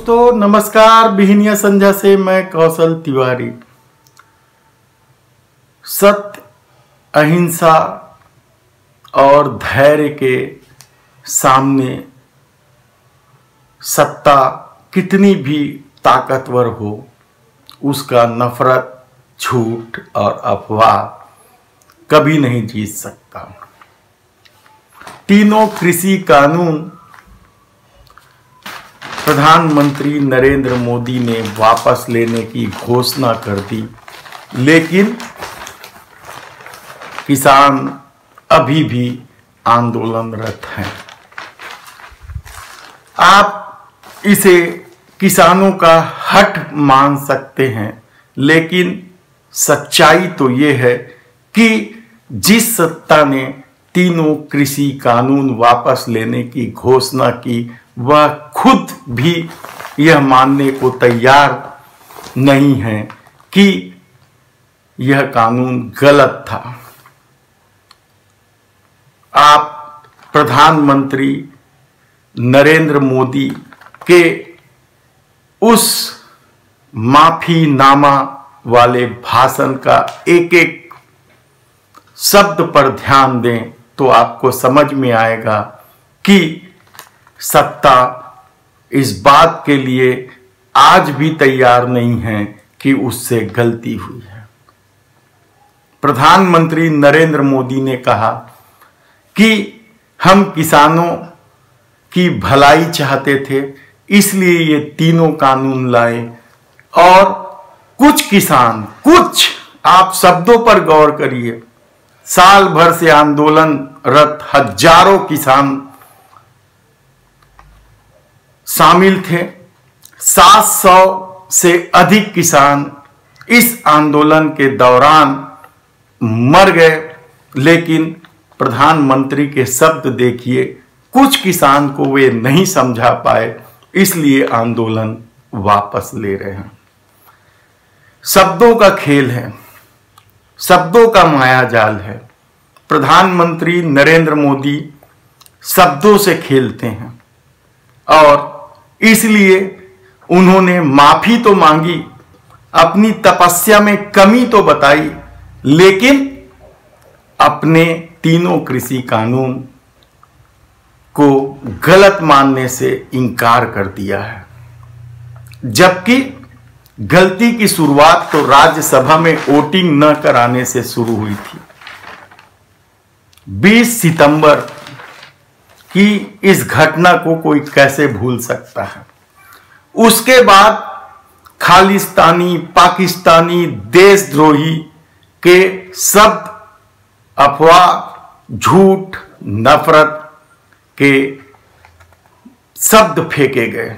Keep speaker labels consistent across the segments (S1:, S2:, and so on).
S1: दोस्तों नमस्कार। बिहनिया संध्या से मैं कौशल तिवारी। सत्य, अहिंसा और धैर्य के सामने सत्ता कितनी भी ताकतवर हो, उसका नफरत, झूठ और अफवाह कभी नहीं जीत सकता। तीनों कृषि कानून प्रधानमंत्री नरेंद्र मोदी ने वापस लेने की घोषणा कर दी, लेकिन किसान अभी भी आंदोलनरत हैं। आप इसे किसानों का हट मान सकते हैं, लेकिन सच्चाई तो ये है कि जिस सत्ता ने तीनों कृषि कानून वापस लेने की घोषणा की, वह खुद भी यह मानने को तैयार नहीं है कि यह कानून गलत था। आप प्रधानमंत्री नरेंद्र मोदी के उस माफीनामा वाले भाषण का एक एक शब्द पर ध्यान दें तो आपको समझ में आएगा कि सत्ता इस बात के लिए आज भी तैयार नहीं है कि उससे गलती हुई है। प्रधानमंत्री नरेंद्र मोदी ने कहा कि हम किसानों की भलाई चाहते थे, इसलिए ये तीनों कानून लाए। और कुछ किसान, कुछ, आप शब्दों पर गौर करिए, साल भर से आंदोलनरत हजारों किसान शामिल थे। 700 से अधिक किसान इस आंदोलन के दौरान मर गए, लेकिन प्रधानमंत्री के शब्द देखिए, कुछ किसान को वे नहीं समझा पाए, इसलिए आंदोलन वापस ले रहे हैं। शब्दों का खेल है, शब्दों का मायाजाल है। प्रधानमंत्री नरेंद्र मोदी शब्दों से खेलते हैं और इसलिए उन्होंने माफी तो मांगी, अपनी तपस्या में कमी तो बताई, लेकिन अपने तीनों कृषि कानून को गलत मानने से इनकार कर दिया है। जबकि गलती की शुरुआत तो राज्यसभा में वोटिंग न कराने से शुरू हुई थी। 20 सितंबर कि इस घटना को कोई कैसे भूल सकता है। उसके बाद खालिस्तानी, पाकिस्तानी, देशद्रोही के शब्द, अफवाह, झूठ, नफरत के शब्द फेंके गए।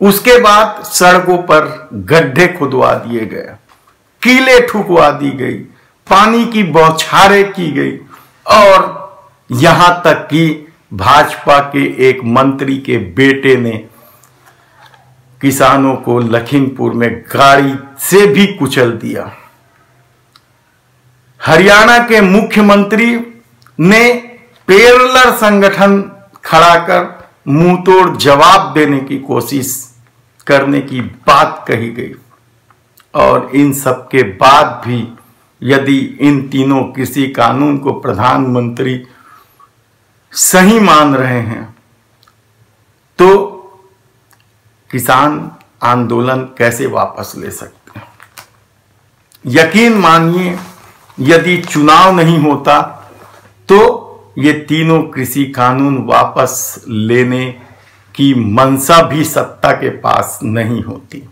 S1: उसके बाद सड़कों पर गड्ढे खुदवा दिए गए, कीलें ठुकवा दी गई, पानी की बौछारें की गई और यहां तक कि भाजपा के एक मंत्री के बेटे ने किसानों को लखीमपुर में गाड़ी से भी कुचल दिया। हरियाणा के मुख्यमंत्री ने पेरलर संगठन खड़ा कर मुंहतोड़ जवाब देने की कोशिश करने की बात कही गई। और इन सब के बाद भी यदि इन तीनों कृषि कानून को प्रधानमंत्री सही मान रहे हैं, तो किसान आंदोलन कैसे वापस ले सकते हैं? यकीन मानिए, यदि चुनाव नहीं होता तो ये तीनों कृषि कानून वापस लेने की मंशा भी सत्ता के पास नहीं होती।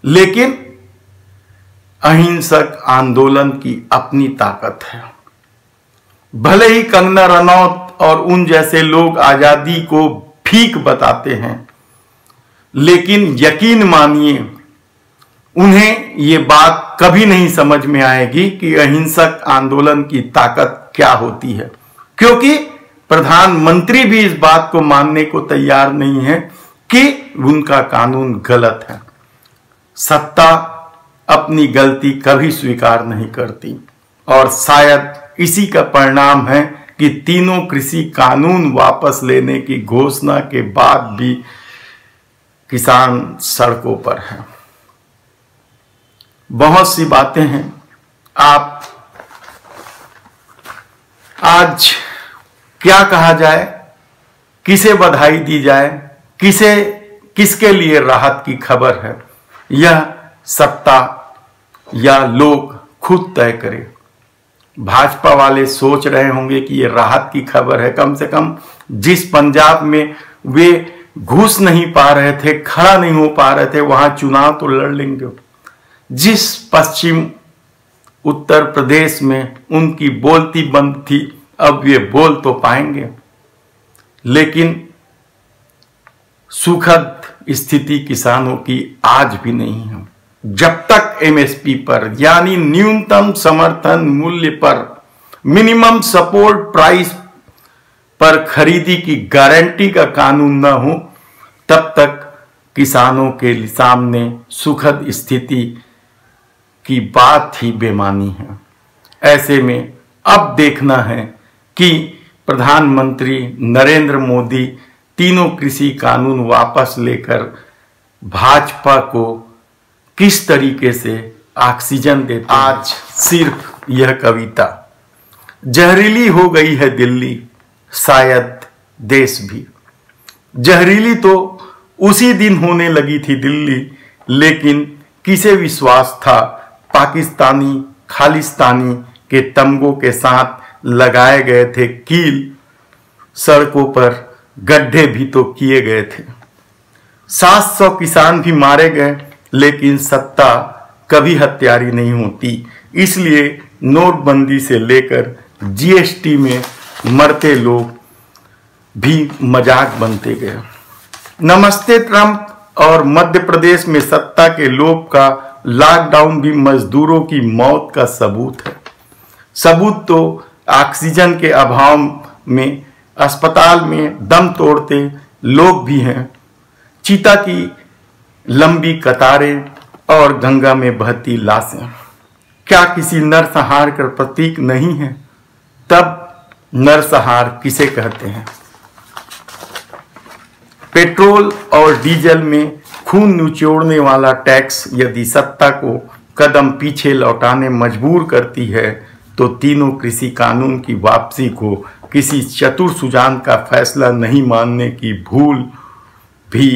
S1: लेकिन अहिंसक आंदोलन की अपनी ताकत है। भले ही कंगना रनौत और उन जैसे लोग आजादी को फीक बताते हैं, लेकिन यकीन मानिए, उन्हें ये बात कभी नहीं समझ में आएगी कि अहिंसक आंदोलन की ताकत क्या होती है, क्योंकि प्रधानमंत्री भी इस बात को मानने को तैयार नहीं है कि उनका कानून गलत है। सत्ता अपनी गलती कभी स्वीकार नहीं करती और शायद इसी का परिणाम है कि तीनों कृषि कानून वापस लेने की घोषणा के बाद भी किसान सड़कों पर हैं। बहुत सी बातें हैं। आप आज क्या कहा जाए, किसे बधाई दी जाए, किसके लिए राहत की खबर है, यह सत्ता या लोग खुद तय करें। भाजपा वाले सोच रहे होंगे कि ये राहत की खबर है। कम से कम जिस पंजाब में वे घुस नहीं पा रहे थे, खड़ा नहीं हो पा रहे थे, वहां चुनाव तो लड़ लेंगे। जिस पश्चिम उत्तर प्रदेश में उनकी बोलती बंद थी, अब वे बोल तो पाएंगे। लेकिन सुखद स्थिति किसानों की आज भी नहीं है। जब तक एमएसपी पर यानी न्यूनतम समर्थन मूल्य पर, मिनिमम सपोर्ट प्राइस पर खरीदी की गारंटी का कानून न हो, तब तक किसानों के सामने सुखद स्थिति की बात ही बेमानी है। ऐसे में अब देखना है कि प्रधानमंत्री नरेंद्र मोदी तीनों कृषि कानून वापस लेकर भाजपा को किस तरीके से ऑक्सीजन देते। आज सिर्फ यह कविता, जहरीली हो गई है दिल्ली, शायद देश भी। जहरीली तो उसी दिन होने लगी थी दिल्ली, लेकिन किसे विश्वास था पाकिस्तानी खालिस्तानी के तमगों के साथ लगाए गए थे कील, सड़कों पर गड्ढे भी तो किए गए थे। 700 किसान भी मारे गए, लेकिन सत्ता कभी हत्यारी नहीं होती। इसलिए नोटबंदी से लेकर जीएसटी में मरते लोग भी मजाक बनते गए। नमस्ते ट्रंप और मध्य प्रदेश में सत्ता के लोभ का लॉकडाउन भी मजदूरों की मौत का सबूत है। सबूत तो ऑक्सीजन के अभाव में अस्पताल में दम तोड़ते लोग भी हैं। चीता की लंबी कतारें और गंगा में बहती लाशें क्या किसी नरसंहार का प्रतीक नहीं है? तब नरसंहार किसे कहते हैं? पेट्रोल और डीजल में खून निचोड़ने वाला टैक्स यदि सत्ता को कदम पीछे लौटाने मजबूर करती है, तो तीनों कृषि कानून की वापसी को किसी चतुर सुजान का फैसला नहीं मानने की भूल भी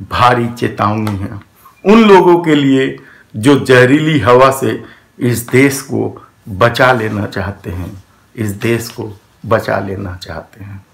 S1: भारी चेतावनी है उन लोगों के लिए जो जहरीली हवा से इस देश को बचा लेना चाहते हैं, इस देश को बचा लेना चाहते हैं।